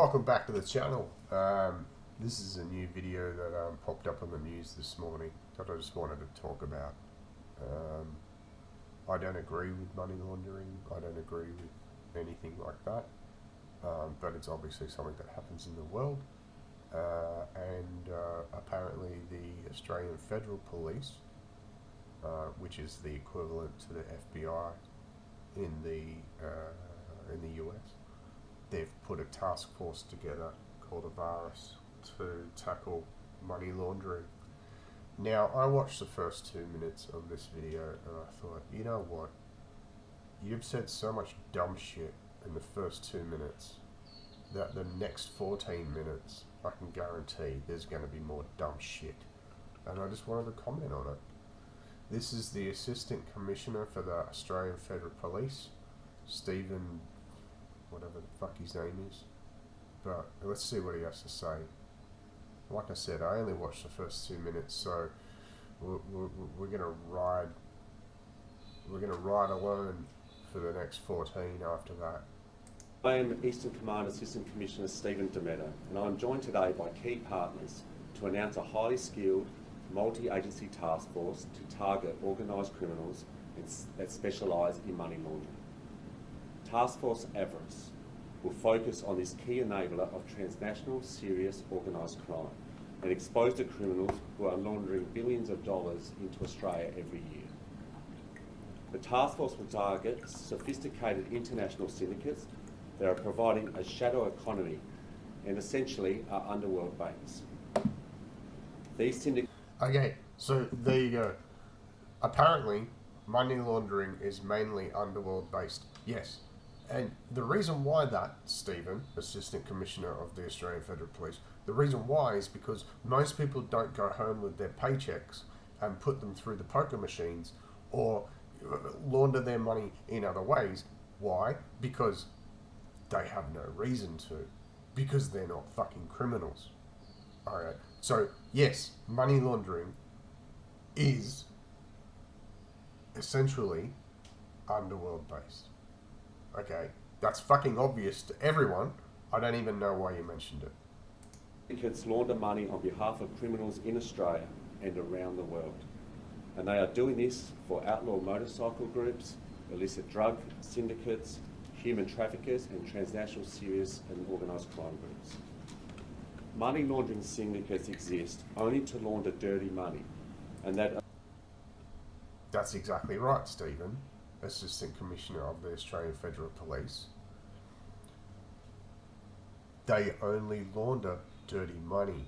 welcome back to the channel. This is a new video that popped up on the news this morning that I just wanted to talk about. I don't agree with money laundering. I don't agree with anything like that. But it's obviously something that happens in the world. Apparently the Australian Federal Police, which is the equivalent to the FBI in the US, they've put a task force together called Avaris to tackle money laundering. Now, I watched the first 2 minutes of this video and I thought, you know what? You've said so much dumb shit in the first 2 minutes that the next 14 minutes, I can guarantee there's going to be more dumb shit. And I just wanted to comment on it. This is the Assistant Commissioner for the Australian Federal Police, Stephen, whatever the fuck his name is. But let's see what he has to say. Like I said, I only watched the first 2 minutes, so we're gonna ride. We're gonna ride alone for the next 14 after that. I am Eastern Command Assistant Commissioner Stephen Dametto, and I am joined today by key partners to announce a highly skilled, multi-agency task force to target organised criminals that specialise in money laundering. Task Force Avaris will focus on this key enabler of transnational serious organised crime and expose the criminals who are laundering billions of dollars into Australia every year. The task force will target sophisticated international syndicates that are providing a shadow economy and essentially are underworld banks. These syndicates... Okay, so there you go. Apparently, money laundering is mainly underworld based. Yes. And the reason why that, Stephen, Assistant Commissioner of the Australian Federal Police, the reason why is because most people don't go home with their paychecks and put them through the poker machines or launder their money in other ways. Why? Because they have no reason to. Because they're not fucking criminals. Alright, so yes, money laundering is essentially underworld based. Okay, that's fucking obvious to everyone. I don't even know why you mentioned it. Syndicates launder money on behalf of criminals in Australia and around the world. And they are doing this for outlaw motorcycle groups, illicit drug syndicates, human traffickers and transnational serious and organised crime groups. Money laundering syndicates exist only to launder dirty money, and That's exactly right, Stephen, Assistant Commissioner of the Australian Federal Police. They only launder dirty money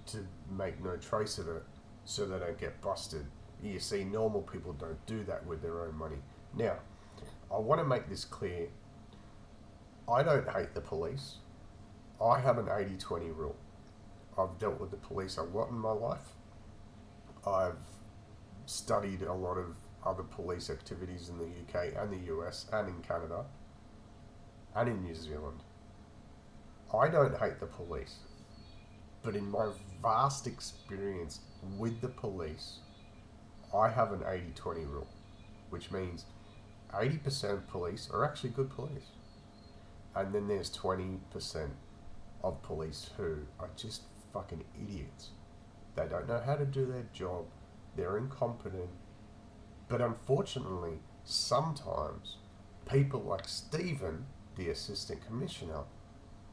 to make no trace of it so they don't get busted. You see, normal people don't do that with their own money. Now, I want to make this clear. I don't hate the police. I have an 80-20 rule. I've dealt with the police a lot in my life. I've studied a lot of other police activities in the UK and the US and in Canada and in New Zealand. I don't hate the police, but in my vast experience with the police, I have an 80-20 rule, which means 80% of police are actually good police. And then there's 20% of police who are just fucking idiots. They don't know how to do their job. They're incompetent. But unfortunately, sometimes people like Stephen, the Assistant Commissioner,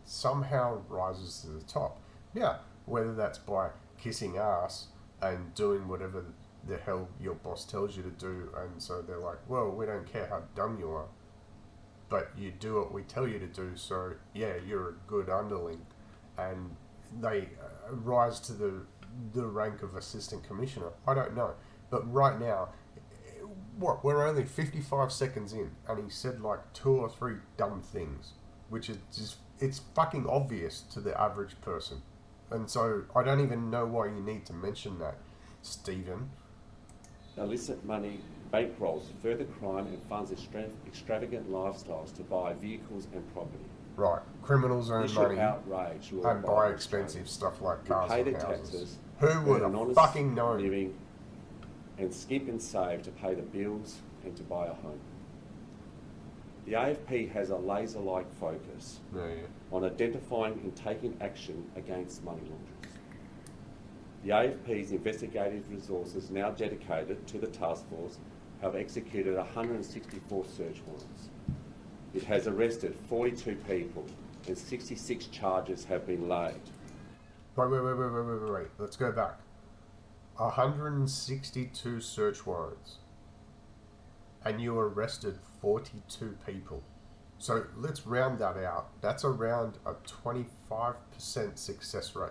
somehow rises to the top. Now, whether that's by kissing ass and doing whatever the hell your boss tells you to do, and so they're like, well, we don't care how dumb you are, but you do what we tell you to do, so yeah, you're a good underling. And they rise to the rank of Assistant Commissioner. I don't know. But right now, we're only 55 seconds in, and he said like 2 or 3 dumb things, which is just, it's fucking obvious to the average person. And so I don't even know why you need to mention that, Stephen. illicit money bankrolls further crime and funds extravagant lifestyles to buy vehicles and property. Right, criminals earn money outrage and buy expensive stuff like cars pay and their houses. taxes, Who would earn an have honest fucking known? living, and skip and save to pay the bills and to buy a home. The AFP has a laser-like focus Yeah. on identifying and taking action against money launderers. The AFP's investigative resources now dedicated to the task force have executed 164 search warrants. It has arrested 42 people and 66 charges have been laid. Wait. Let's go back. 162 search warrants. And you arrested 42 people. So let's round that out. That's around a 25% success rate.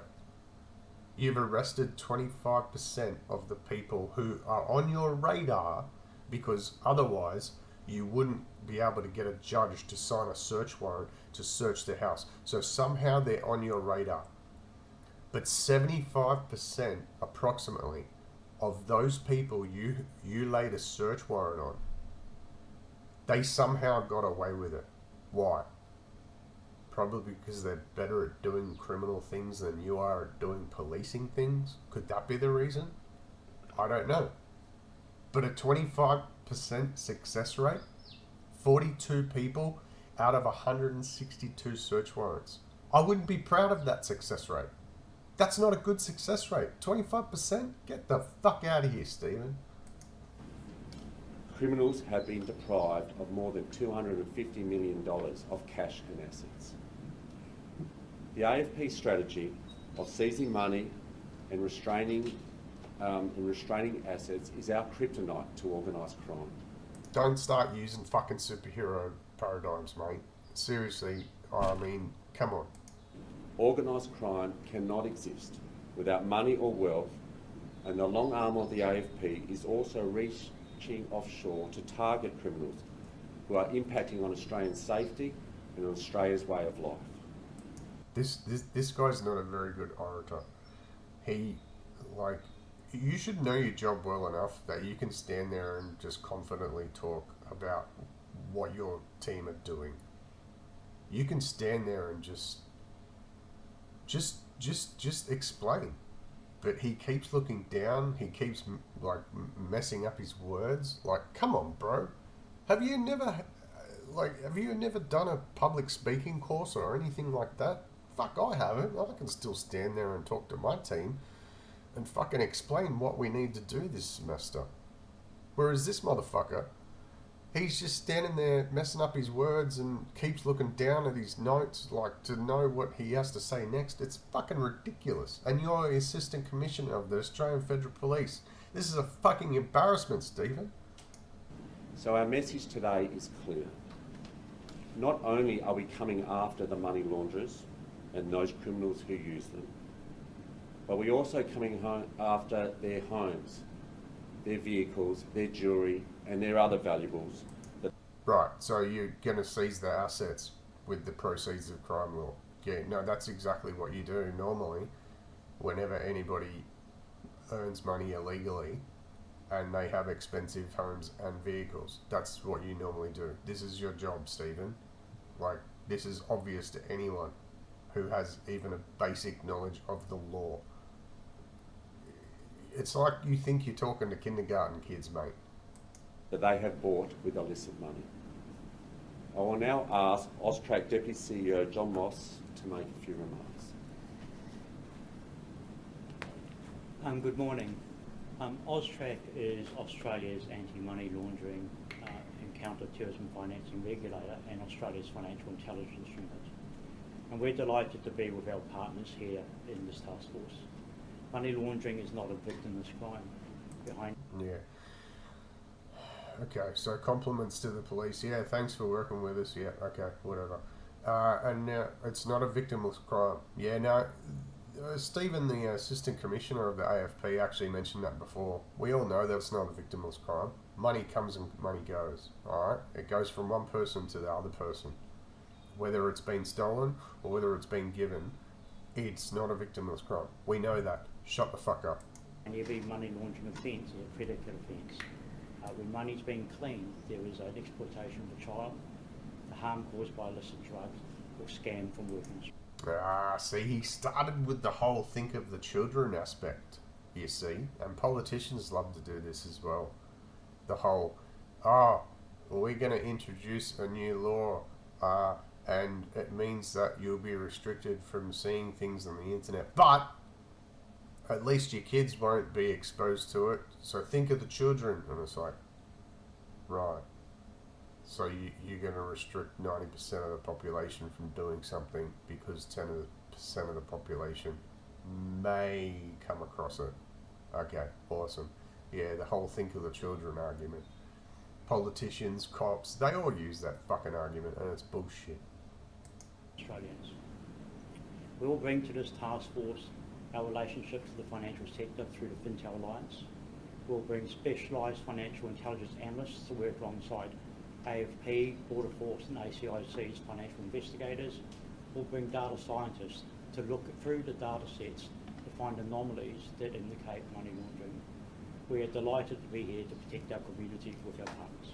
You've arrested 25% of the people who are on your radar, because otherwise you wouldn't be able to get a judge to sign a search warrant to search the house. So somehow they're on your radar. But 75% approximately of those people you laid a search warrant on, they somehow got away with it. Why? Probably because they're better at doing criminal things than you are at doing policing things. Could that be the reason? I don't know. But a 25% success rate, 42 people out of 162 search warrants. I wouldn't be proud of that success rate. That's not a good success rate. 25%? Get the fuck out of here, Stephen. Criminals have been deprived of more than $250 million of cash and assets. The AFP strategy of seizing money and restraining assets is our kryptonite to organised crime. Don't start using fucking superhero paradigms, mate. Seriously, I mean, come on. Organised crime cannot exist without money or wealth, and the long arm of the AFP is also reaching offshore to target criminals who are impacting on Australian safety and on Australia's way of life. This guy's not a very good orator. You should know your job well enough that you can stand there and just confidently talk about what your team are doing. You can stand there and just explain. But he keeps looking down. He keeps messing up his words. Like, come on, bro. Have you never done a public speaking course or anything like that? Fuck, I haven't. I can still stand there and talk to my team and fucking explain what we need to do this semester. Whereas this motherfucker, he's just standing there messing up his words and keeps looking down at his notes to know what he has to say next. It's fucking ridiculous. And you're the Assistant Commissioner of the Australian Federal Police. This is a fucking embarrassment, Stephen. So our message today is clear. Not only are we coming after the money launderers and those criminals who use them, but we're also coming after their homes, their vehicles, their jewellery and their other valuables. Right, so you're going to seize their assets with the proceeds of crime law. Yeah, no, that's exactly what you do normally whenever anybody earns money illegally and they have expensive homes and vehicles. That's what you normally do. This is your job, Stephen. This is obvious to anyone who has even a basic knowledge of the law. It's like you think you're talking to kindergarten kids, mate. That they have bought with illicit money. I will now ask Austrac Deputy CEO John Moss to make a few remarks. Good morning. Austrac is Australia's anti-money laundering and counter-terrorism financing regulator and Australia's financial intelligence unit. And we're delighted to be with our partners here in this task force. Money laundering is not a victimless crime. Yeah. Okay, so compliments to the police. Yeah, thanks for working with us. Yeah, okay, whatever. And now it's not a victimless crime. Yeah, now, Stephen, the Assistant Commissioner of the AFP, actually mentioned that before. We all know that it's not a victimless crime. Money comes and money goes, alright? It goes from one person to the other person. Whether it's been stolen or whether it's been given, it's not a victimless crime. We know that. Shut the fuck up. And every money laundering offence is a predicate offence. When money's being cleaned, there is an exploitation of a child, the harm caused by illicit drugs, or scam from workers. See, he started with the whole think of the children aspect, you see, and politicians love to do this as well. The whole, we're going to introduce a new law, and it means that you'll be restricted from seeing things on the internet. But at least your kids won't be exposed to it. So think of the children. And it's like, right. So you're going to restrict 90% of the population from doing something because 10% of the population may come across it. Okay, awesome. Yeah, the whole think of the children argument. Politicians, cops, they all use that fucking argument, and it's bullshit. Australians. We will bring to this task force our relationship to the financial sector through the Fintel Alliance. We'll bring specialised financial intelligence analysts to work alongside AFP, Border Force and ACIC's financial investigators. We'll bring data scientists to look through the data sets to find anomalies that indicate money laundering. We are delighted to be here to protect our community with our partners.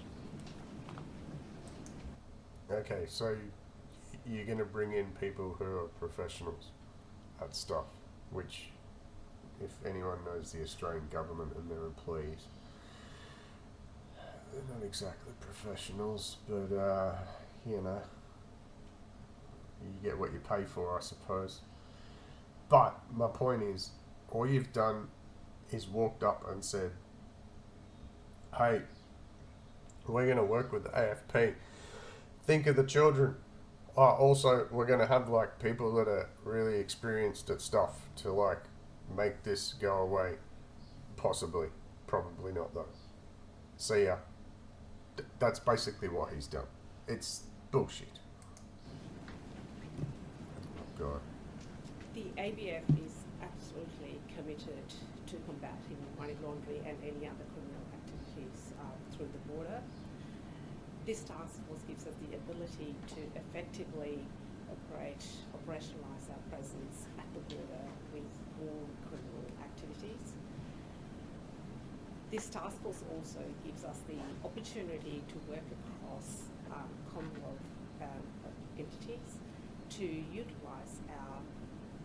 Okay, so you're going to bring in people who are professionals at stuff, which, if anyone knows the Australian government and their employees, they're not exactly professionals, but, you know, you get what you pay for, I suppose. But my point is, all you've done is walked up and said, hey, we're going to work with the AFP. Think of the children. Also, we're going to have like people that are really experienced at stuff to like make this go away. Possibly. Probably not though. See ya. That's basically what he's done. It's bullshit. Oh God. The ABF is absolutely committed to combating money laundering and any other criminal activities through the border. This task force gives us the ability to effectively operationalise our presence at the border with all criminal activities. This task force also gives us the opportunity to work across Commonwealth entities to utilise our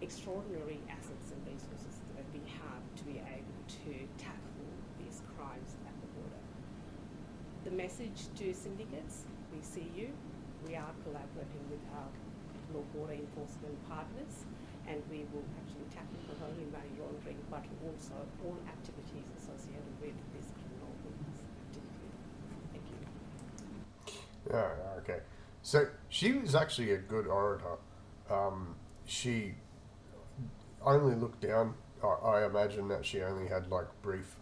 extraordinary assets and resources that we have to be able to tackle these crimes at the border. The message to syndicates, we see you. We are collaborating with our law border enforcement partners, and we will actually tackle not only money laundering but also all activities associated with this criminal activity. Thank you. Yeah, okay. So she was actually a good orator. She only looked down. I imagine that she only had like brief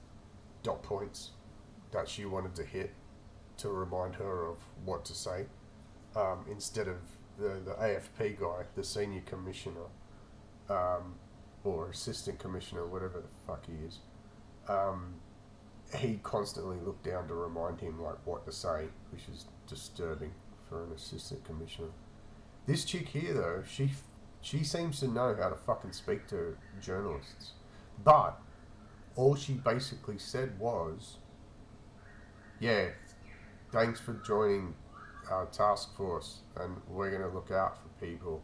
dot points that she wanted to hit to remind her of what to say, instead of the AFP guy, the senior commissioner, or assistant commissioner, whatever the fuck he is. He constantly looked down to remind him like what to say, which is disturbing for an assistant commissioner. This chick here though, she seems to know how to fucking speak to journalists. But all she basically said was, yeah, thanks for joining our task force and we're going to look out for people.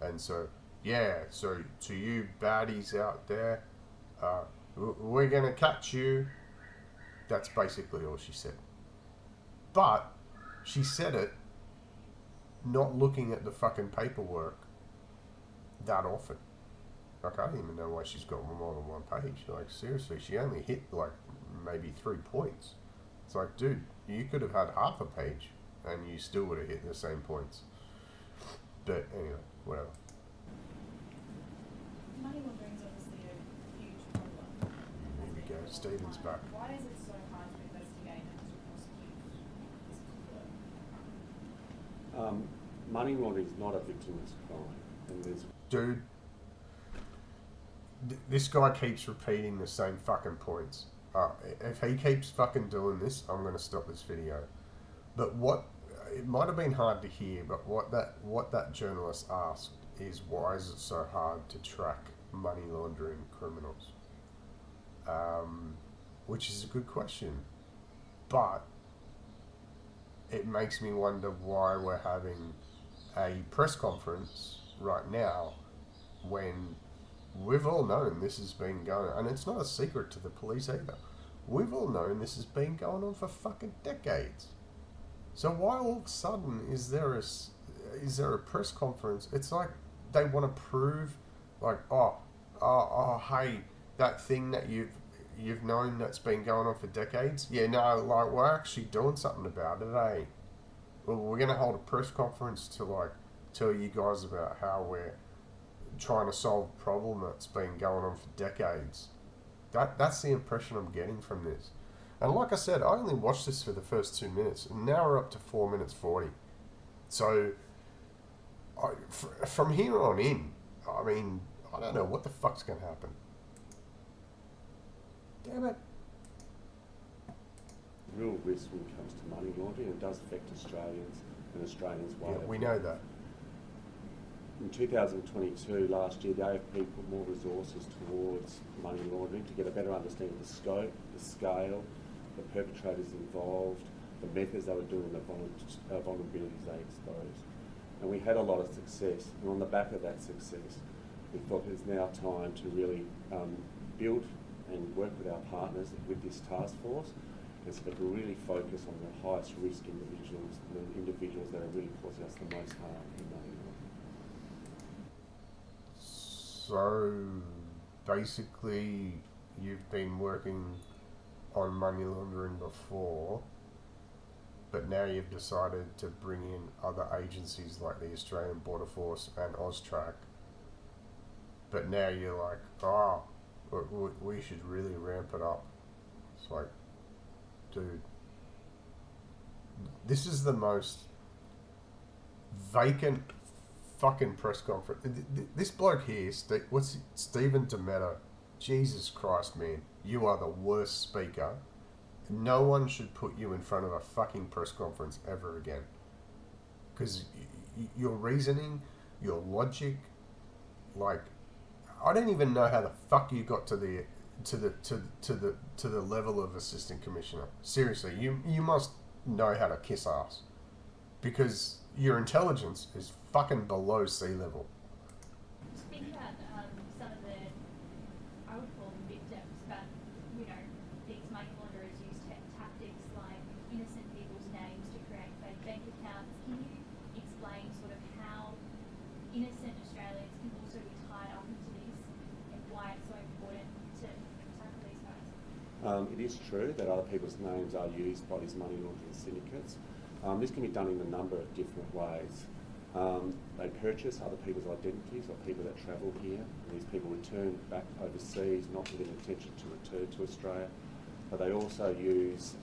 And so, yeah, so to you baddies out there, we're going to catch you. That's basically all she said. But she said it not looking at the fucking paperwork that often. Like, I don't even know why she's got more than one page. Like, seriously, she only hit like maybe 3 points. It's like, dude, you could have had half a page and you still would have hit the same points. But anyway, whatever. Money laundering is obviously a huge problem. Here we go, Stephen's back. Why is it so hard to investigate and to prosecute this particular crime? Money laundering is not a victimless crime. And there's Dude, this guy keeps repeating the same fucking points. If he keeps fucking doing this, I'm going to stop this video. But it might have been hard to hear, but what that journalist asked is, why is it so hard to track money laundering criminals? Which is a good question. But it makes me wonder why we're having a press conference right now when we've all known this has been going on. And it's not a secret to the police either. We've all known this has been going on for fucking decades. So why all of a sudden is there a press conference? It's like they want to prove, like, hey, that thing that you've known that's been going on for decades. Yeah, no, like we're actually doing something about it, eh? Well, we're gonna hold a press conference to like tell you guys about how we're trying to solve a problem that's been going on for decades. That's the impression I'm getting from this. And like I said, I only watched this for the first 2 minutes, and now we're up to 4 minutes 40. So, from here on in, I mean, I don't know what the fuck's going to happen. Damn it. Real risk when it comes to money laundering, and it does affect Australians and Australians Yeah, widely. we know that. In 2022, last year, the AFP put more resources towards money laundering to get a better understanding of the scope, the scale, the perpetrators involved, the methods they were doing, the vulnerabilities they exposed. And we had a lot of success. And on the back of that success, we thought it's now time to really build and work with our partners with this task force, and so that we really focus on the highest risk individuals, the individuals that are really causing us the most harm in money laundering. So, basically, you've been working on money laundering before, but now you've decided to bring in other agencies like the Australian Border Force and AUSTRAC, but now you're like, we should really ramp it up. It's like, dude, this is the most vacant fucking press conference. This bloke here, Stephen Dametto. Jesus Christ, man, you are the worst speaker. No one should put you in front of a fucking press conference ever again. Because your reasoning, your logic, like, I don't even know how the fuck you got to the level of assistant commissioner. Seriously, you must know how to kiss ass, because your intelligence is fucking below sea level. Speaking about some of the, I would call them victims, but these money launderers use tactics like innocent people's names to create fake bank accounts. Can you explain sort of how innocent Australians can also be tied up into this, and why it's so important to tackle these guys? It is true that other people's names are used by these money laundering syndicates. This can be done in a number of different ways. They purchase other people's identities or people that travel here. And these people return back overseas, not with an intention to return to Australia. But they also use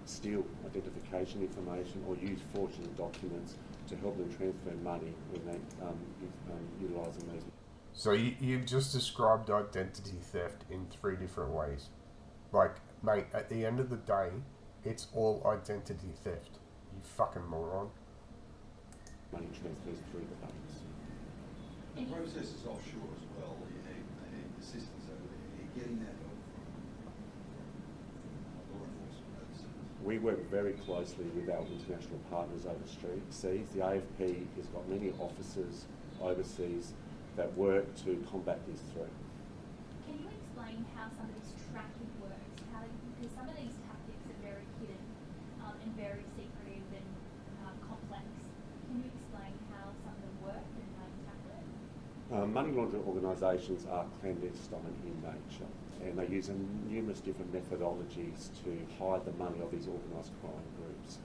steal identification information or use fraudulent documents to help them transfer money when they utilising these. So you've just described identity theft in 3 different ways. Like, mate, at the end of the day, it's all identity theft. You fucking moron. Money transfers through the banks. The process is offshore as well. You need assistance over there. You're getting that help from law enforcement overseas. We work very closely with our international partners overseas. The AFP has got many officers overseas that work to combat this threat. Can you explain how some of this tracking works? Because some of these tactics are very hidden and very secretive and complex. Can you explain how some of them work and how you tackle it? Money laundering organisations are clandestine in nature, and they use numerous different methodologies to hide the money of these organised crime groups.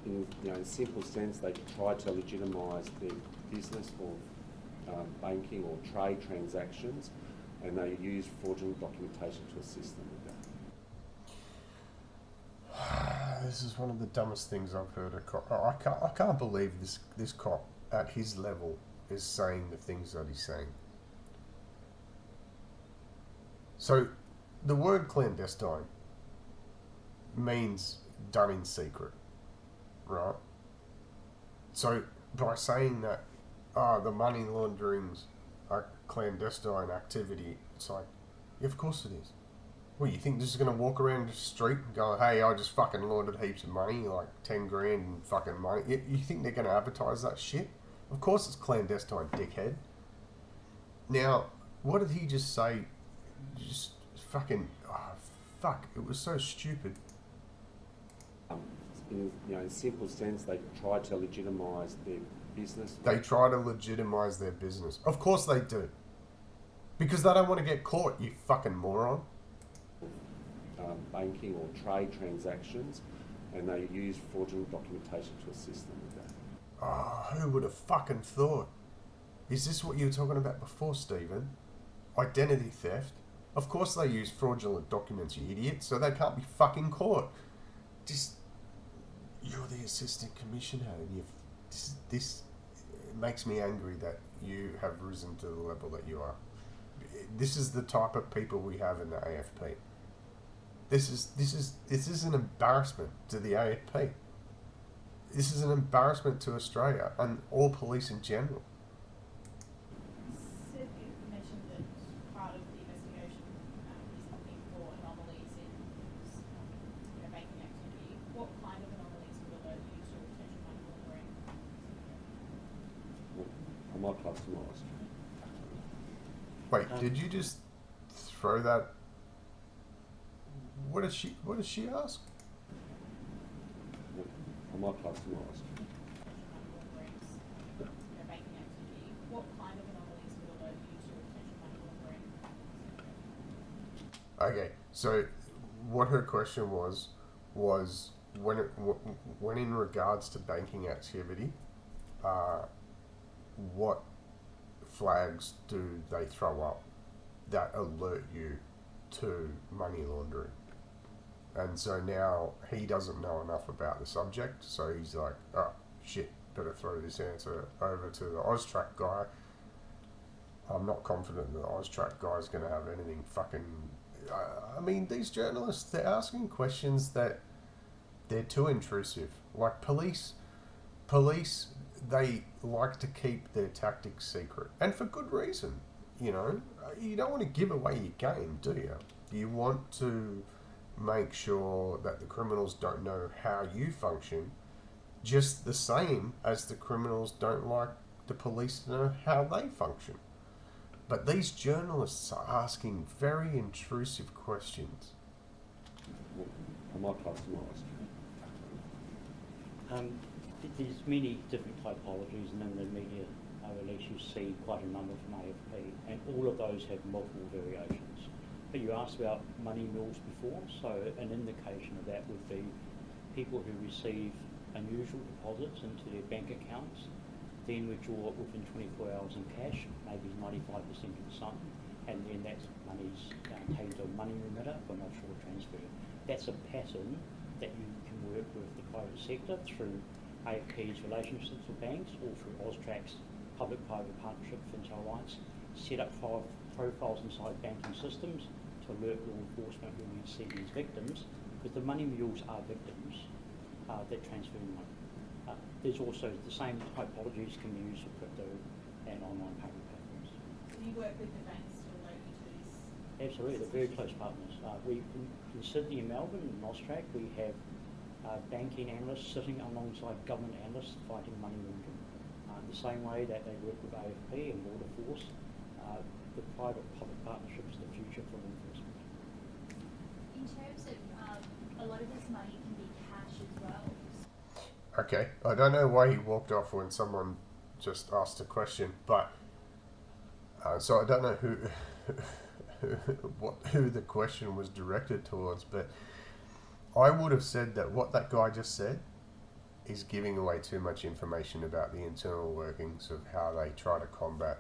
In simple sense, they try to legitimise their business or banking or trade transactions, and they use fraudulent documentation to assist them with that. This is one of the dumbest things I've heard. I can't believe this cop at his level is saying the things that he's saying. So, the word clandestine means done in secret, right? So, by saying that, the money laundering's a clandestine activity, it's like, yeah, of course it is. Well, you think this is going to walk around the street and go, hey, I just fucking laundered heaps of money, like 10 grand and fucking money? You think they're going to advertise that shit? Of course it's clandestine, dickhead. Now, what did he just say? Just fucking fuck, it was so stupid. In simple sense, they try to legitimise their business. They try to legitimise their business. Of course they do. Because they don't want to get caught, you fucking moron. Banking or trade transactions, and they use fraudulent documentation to assist them with that. Oh, who would have fucking thought? Is this what you were talking about before, Stephen? Identity theft? Of course they use fraudulent documents, you idiot, so they can't be fucking caught. Just, you're the assistant commissioner, and this makes me angry that you have risen to the level that you are. This is the type of people we have in the AFP. This is an embarrassment to the AFP. This is an embarrassment to Australia and all police in general. Sid, you mentioned that part of the investigation is looking for anomalies in banking activity. What kind of anomalies would alert you to potential money laundering? I might customise. Wait, did you just throw that? What did she ask? I might customise. Banking activity. What kind of anomalies would alert you to potential money laundering? Okay, so what her question was when in regards to banking activity, what flags do they throw up that alert you to money laundering? And so now he doesn't know enough about the subject, so he's like, oh shit, better throw this answer over to the Austrac guy. I'm not confident that the Austrac guy is going to have anything fucking... I mean, these journalists, they're asking questions that they're too intrusive. Like police, they like to keep their tactics secret, and for good reason. You know, you don't want to give away your game, do you? You want to make sure that the criminals don't know how you function, just the same as the criminals don't like the police to know how they function. But these journalists are asking very intrusive questions. I might customise. There's many different typologies, and in the media release you see quite a number from AFP, and all of those have multiple variations. But you asked about money mules before, so an indication of that would be people who receive unusual deposits into their bank accounts, then withdraw within 24 hours in cash, maybe 95% of the sum, and then that money's taken to a money remitter for an offshore transfer. That's a pattern that you can work with the private sector through AFP's relationships with banks or through Austrac's public-private partnership for Intel Rights, set up profiles inside banking systems to alert law enforcement when you see these victims, because the money mules are victims that transfer money. There's also the same typologies can be used for crypto and online payment platforms. Do you work with the banks to alert you to this? Absolutely, they're very close partners. In Sydney and Melbourne and Austrac, we have banking analysts sitting alongside government analysts fighting money laundering. The same way that they work with AFP and Border Force, the private-public partnership is the future for law enforcement. In terms of a lot of this money can be cash as well. Okay, I don't know why he walked off when someone just asked a question, but so I don't know who the question was directed towards, but I would have said that what that guy just said is giving away too much information about the internal workings of how they try to combat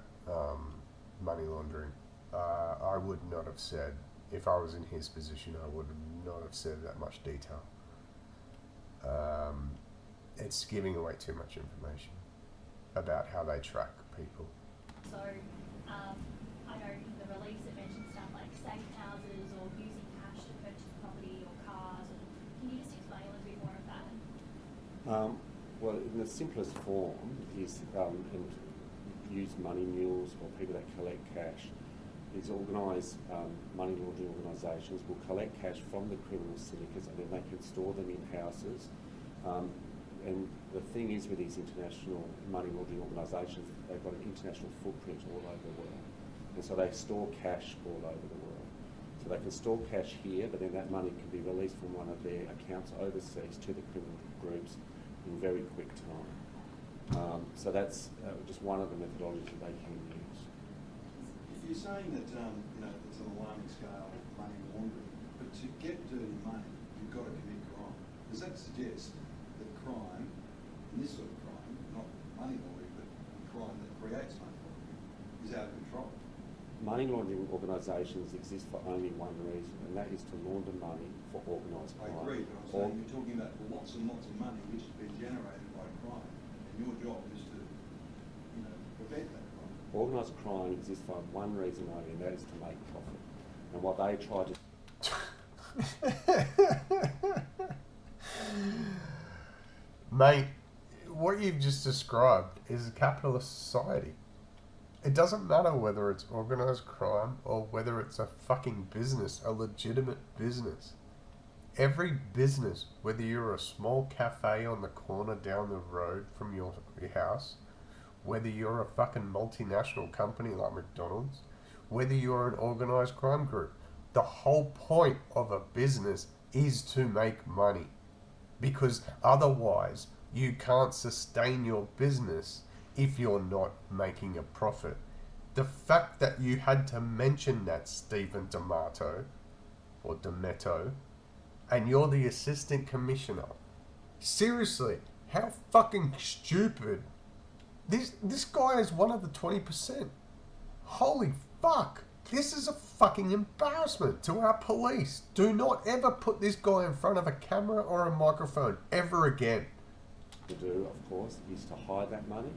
money laundering. I would not have said, if I was in his position, I would not have said that much detail. It's giving away too much information about how they track people. So I know in the release it mentions stuff like safe houses or using cash to purchase property or cars. Can you just explain a little bit more of that? Well, in the simplest form is and use money mules or people that collect cash. These organised money laundering organisations will collect cash from the criminal syndicates and then they can store them in houses. And the thing is with these international money laundering organisations, they've got an international footprint all over the world. And so they store cash all over the world. So they can store cash here, but then that money can be released from one of their accounts overseas to the criminal groups in very quick time. So that's just one of the methodologies that they can use. You're saying that it's an alarming scale of money laundering, but to get dirty money, you've got to commit crime. Does that suggest that crime, and this sort of crime, not money laundering, but crime that creates money laundering, is out of control? Money laundering organisations exist for only one reason, and that is to launder money for organised crime. I agree, but I'm saying you're talking about lots and lots of money which has been generated by crime, and your job is to, prevent that crime. Organised crime exists for one reason only, and that is to make profit. And what they try to... Mate, what you've just described is a capitalist society. It doesn't matter whether it's organised crime or whether it's a fucking business, a legitimate business. Every business, whether you're a small cafe on the corner down the road from your house, whether you're a fucking multinational company like McDonald's, whether you're an organised crime group, the whole point of a business is to make money. Because otherwise, you can't sustain your business if you're not making a profit. The fact that you had to mention that, Stephen Dametto, or Dametto, and you're the assistant commissioner. Seriously, how fucking stupid. This guy is one of the 20%. Holy fuck. This is a fucking embarrassment to our police. Do not ever put this guy in front of a camera or a microphone ever again. to do, of course, is to hide that money.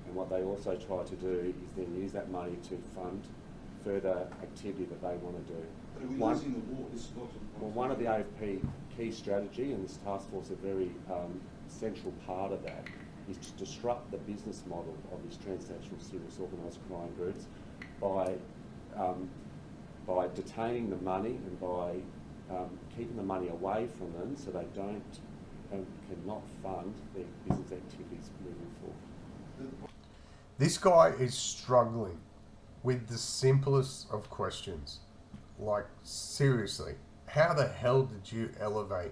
And what they also try to do is then use that money to fund further activity that they want to do. But are we losing the war? This is Well, one of the AFP key strategy, and this task force, a very central part of that, is to disrupt the business model of these transnational serious organised crime groups by detaining the money and by keeping the money away from them so they don't and cannot fund their business activities moving forward. This guy is struggling with the simplest of questions. Like, seriously, how the hell did you elevate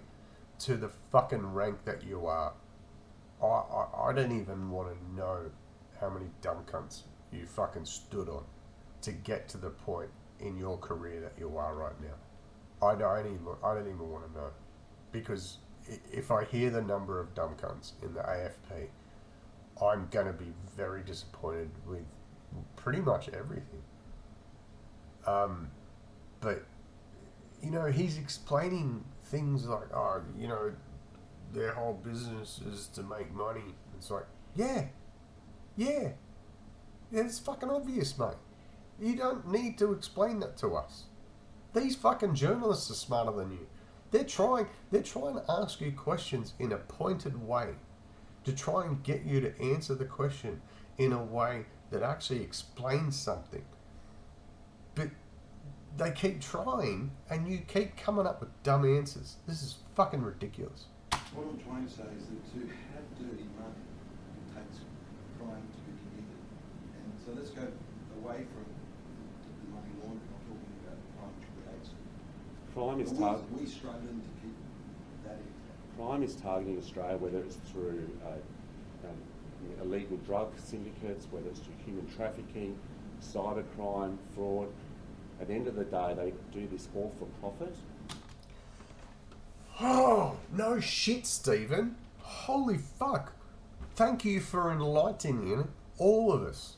to the fucking rank that you are? I don't even want to know how many dumb cunts you fucking stood on to get to the point in your career that you are right now. I don't even want to know. Because if I hear the number of dumb cunts in the AFP, I'm going to be very disappointed with pretty much everything. But, you know, he's explaining things like, oh, you know, their whole business is to make money. It's like, yeah, it's fucking obvious, mate. You don't need to explain that to us. These fucking journalists are smarter than you. They're trying to ask you questions in a pointed way to try and get you to answer the question in a way that actually explains something. But they keep trying and you keep coming up with dumb answers. This is fucking ridiculous. What I'm trying to say is that to have dirty money takes crime to be committed. And so let's go away from the money laundering. I'm talking about crime which creates it. Crime is we struggling to keep that in. Crime is targeting Australia, whether it's through illegal drug syndicates, whether it's through human trafficking, cybercrime, fraud. At the end of the day, they do this all for profit. Oh, no shit, Stephen. Holy fuck. Thank you for enlightening all of us.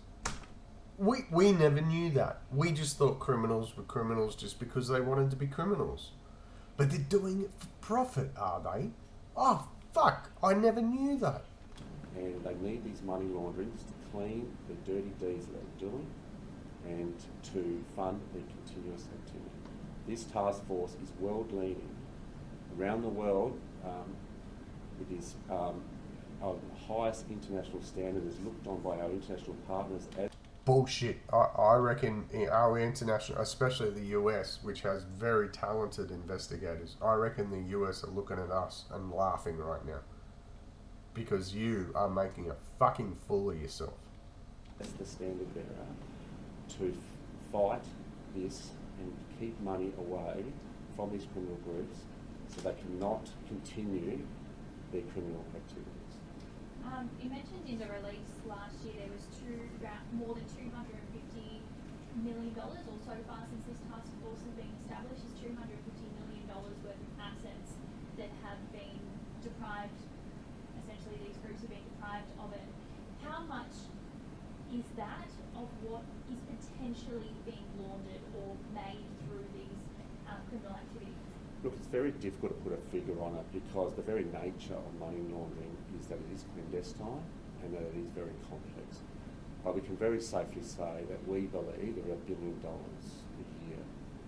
We never knew that. We just thought criminals were criminals just because they wanted to be criminals. But they're doing it for profit, are they? Oh, fuck. I never knew that. And they need these money launderings to clean the dirty deeds that they're doing and to fund their continuous activity. This task force is world-leading. Around the world, it is of the highest international standard, is looked on by our international partners as... Bullshit. I reckon our international, especially the US, which has very talented investigators, I reckon the US are looking at us and laughing right now. Because you are making a fucking fool of yourself. That's the standard bearer to fight this and keep money away from these criminal groups so they cannot continue their criminal activities. You mentioned in the release last year there was more than $250 million, or so far since this task force has been established, is $250 million worth of assets that have been deprived, essentially these groups have been deprived of it. How much is that of what is potentially being laundered or made through these criminal activities? Look, it's very difficult to put a figure on it because the very nature of money laundering is that it is clandestine and that it is very complex. But we can very safely say that we believe there are $1 billion a year,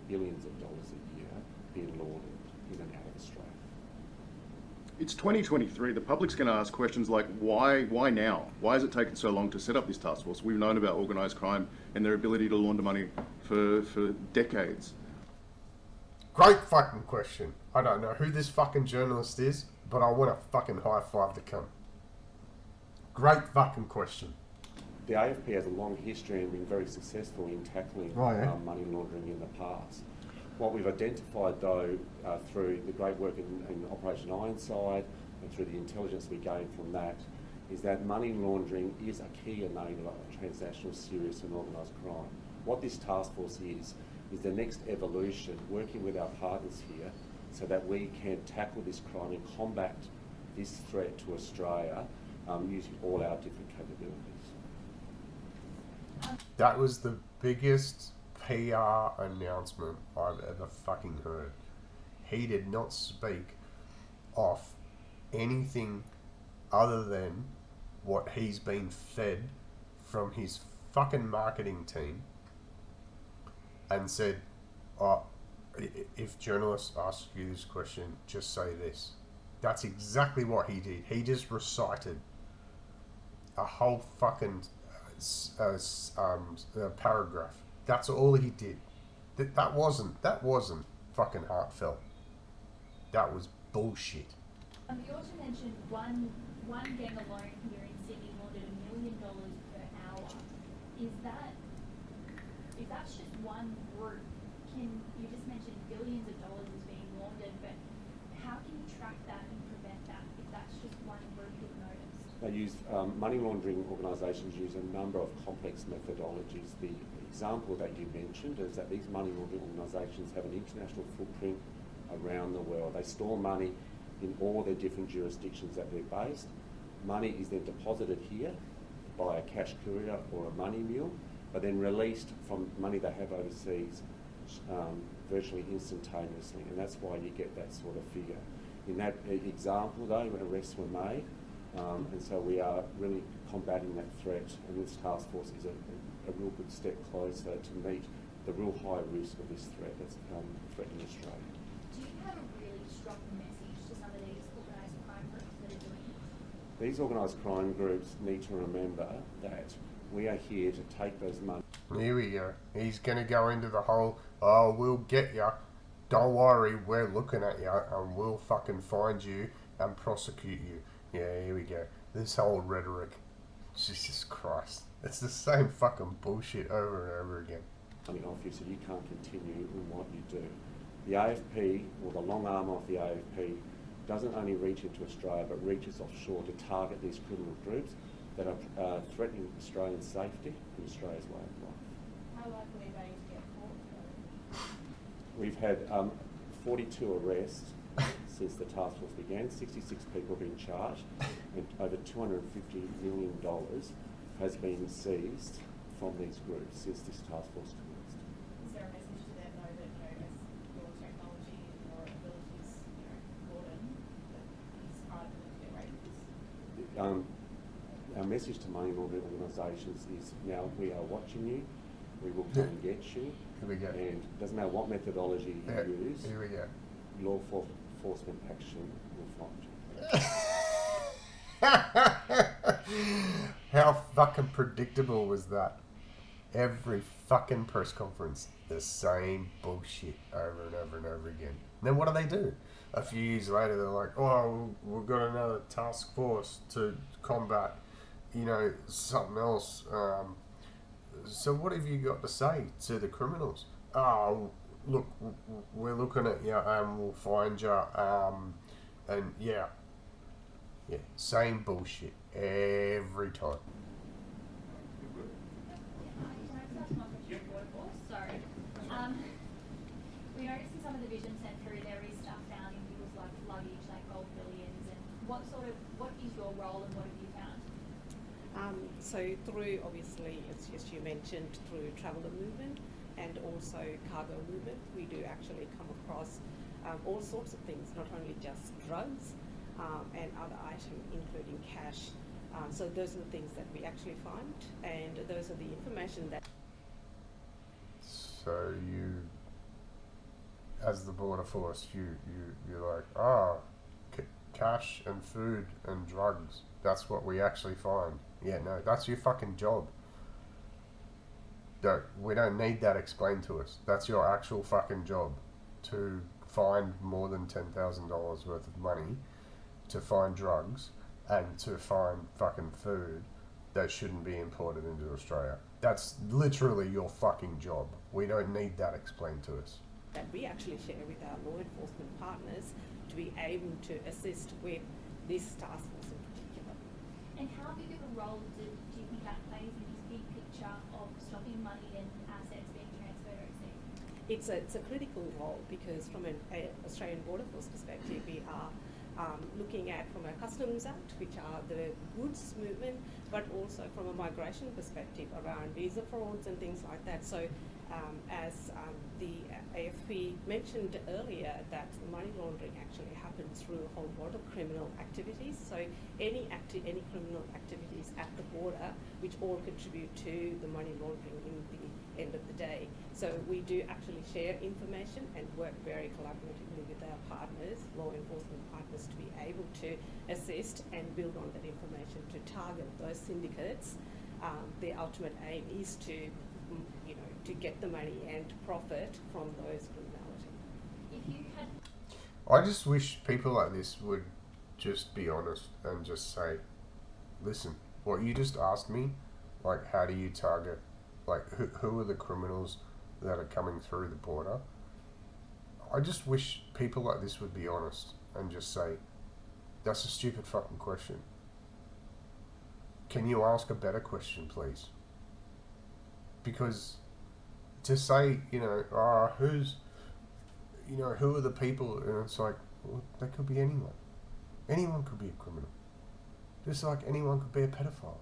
billions of dollars a year being laundered in and out of Australia. It's 2023. The public's going to ask questions like, why now? Why has it taken so long to set up this task force? We've known about organised crime and their ability to launder money for decades. Great fucking question. I don't know who this fucking journalist is, but I want to fucking high five the cunt. Great fucking question. The AFP has a long history and been very successful in tackling money laundering in the past. What we've identified, though, through the great work in Operation Ironside and through the intelligence we gained from that, is that money laundering is a key enabler of transnational serious and organised crime. What this task force is the next evolution, working with our partners here so that we can tackle this crime and combat this threat to Australia using all our different capabilities. That was the biggest PR announcement I've ever fucking heard. He did not speak off anything other than what he's been fed from his fucking marketing team and said, if journalists ask you this question, just say this. That's exactly what he did. He just recited a whole fucking paragraph. That's all he did. That wasn't fucking heartfelt. That was bullshit. You also mentioned one gang alone here in Sydney laundered $1 million per hour. If that's just one group, you just mentioned billions of dollars is being laundered, but how can you track that and prevent that if that's just one group you've noticed? They use, money laundering organisations use a number of complex methodologies. The example that you mentioned is that these money laundering organisations have an international footprint around the world. They store money in all their different jurisdictions that they're based. Money is then deposited here by a cash courier or a money mule, but then released from money they have overseas virtually instantaneously, and that's why you get that sort of figure. In that example, though, arrests were made, and so we are really combating that threat, and this task force is a real good step closer to meet the real high risk of this threat that's threatening Australia. Do you have a really strong message to some of these organised crime groups that are doing this? These organised crime groups need to remember that we are here to take those money. Here we go. He's going to go into the whole, oh, we'll get ya. Don't worry, we're looking at you and we'll fucking find you and prosecute you. Yeah, here we go. This whole rhetoric. Jesus Christ. It's the same fucking bullshit over and over again. Coming off you, so you can't continue in what you do. The AFP, or the long arm of the AFP, doesn't only reach into Australia but reaches offshore to target these criminal groups that are threatening Australian safety and Australia's way of life. How likely are they to get caught? We've had 42 arrests since the task force began. 66 people have been charged, and over $250 million has been seized from these groups since this task force commenced. Is there a message to them though that, as your technology and your abilities, broaden, that it's harder for them to get away with this? Our message to money laundering organisations is now we are watching you, we will come and get you, Here we go. and it doesn't matter what methodology you use, Here we go. law enforcement action will find you. How fucking predictable was that? Every fucking press conference, the same bullshit over and over and over again. And then what do? A few years later, they're like, oh, we've got another task force to combat, something else. So what have you got to say to the criminals? Oh, look, we're looking at you, and we'll find you, and yeah, same bullshit every time. Can I just ask my question for workforce? Sorry. We noticed in some of the vision sent through there is stuff found in people's like luggage, like gold billions, and what is your role and what have you found? So through, obviously, as you mentioned, through traveller movement and also cargo movement, we do actually come across all sorts of things, not only just drugs and other items, including cash. So those are the things that we actually find, and those are the information that. So you, as the border force, you're like, cash and food and drugs. That's what we actually find. Yeah, no, that's your fucking job. We don't need that explained to us. That's your actual fucking job, to find more than $10,000 worth of money, to find drugs, and to find fucking food that shouldn't be imported into Australia. That's literally your fucking job. We don't need that explained to us. That we actually share with our law enforcement partners to be able to assist with this task force in particular. And how big of a role do you think that plays in this big picture of stopping money and assets being transferred overseas? It's a critical role because from an Australian Border Force perspective, we are looking at from a Customs Act, which are the goods movement, but also from a migration perspective around visa frauds and things like that. So as the AFP mentioned earlier, that money laundering actually happens through a whole lot of criminal activities. So any criminal activities at the border, which all contribute to the money laundering in the end of the day. So we do actually share information and work very collaboratively with our partners, law enforcement partners, to be able to assist and build on that information to target those syndicates. The ultimate aim is to to get the money and profit from those criminality. If you had I just wish people like this would just be honest and just say, listen, what you just asked me, like, how do you target, like, who are the criminals that are coming through the border? I just wish people like this would be honest and just say, that's a stupid fucking question. Can you ask a better question, please? Because to say, who are the people, and it's like, well, that could be anyone. Anyone could be a criminal. Just like anyone could be a pedophile.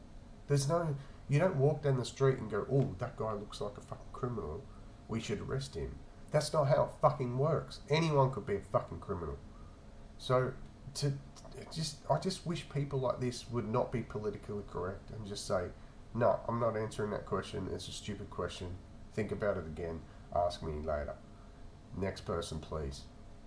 You don't walk down the street and go, oh, that guy looks like a fucking criminal, we should arrest him. That's not how it fucking works. Anyone could be a fucking criminal. So, I just wish people like this would not be politically correct and just say, no, I'm not answering that question, it's a stupid question, think about it again, ask me later. Next person, please.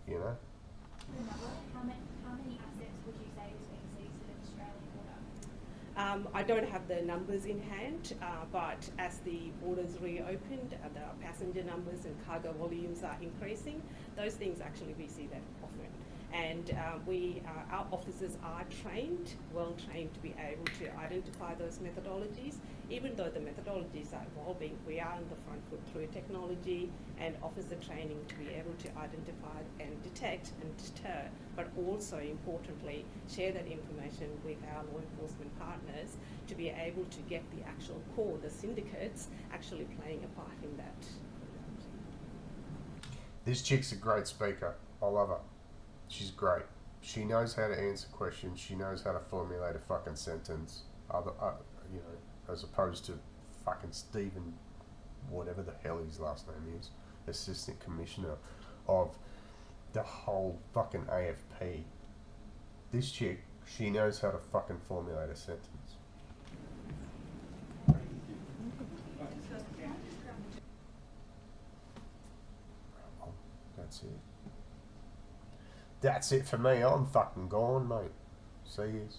the number, how many assets would you say is being seized at the Australian border? I don't have the numbers in hand, but as the borders reopened, the passenger numbers and cargo volumes are increasing. Those things actually we see that often. And our officers are well trained to be able to identify those methodologies. Even though the methodologies are evolving, we are on the front foot through technology and officer training to be able to identify and detect and deter, but also importantly, share that information with our law enforcement partners to be able to get the actual core, the syndicates, actually playing a part in that. This chick's a great speaker. I love her. She's great. She knows how to answer questions. She knows how to formulate a fucking sentence. As opposed to fucking Stephen, whatever the hell his last name is, Assistant Commissioner of the whole fucking AFP. This chick, she knows how to fucking formulate a sentence. Oh, that's it. That's it for me. I'm fucking gone, mate. See yous.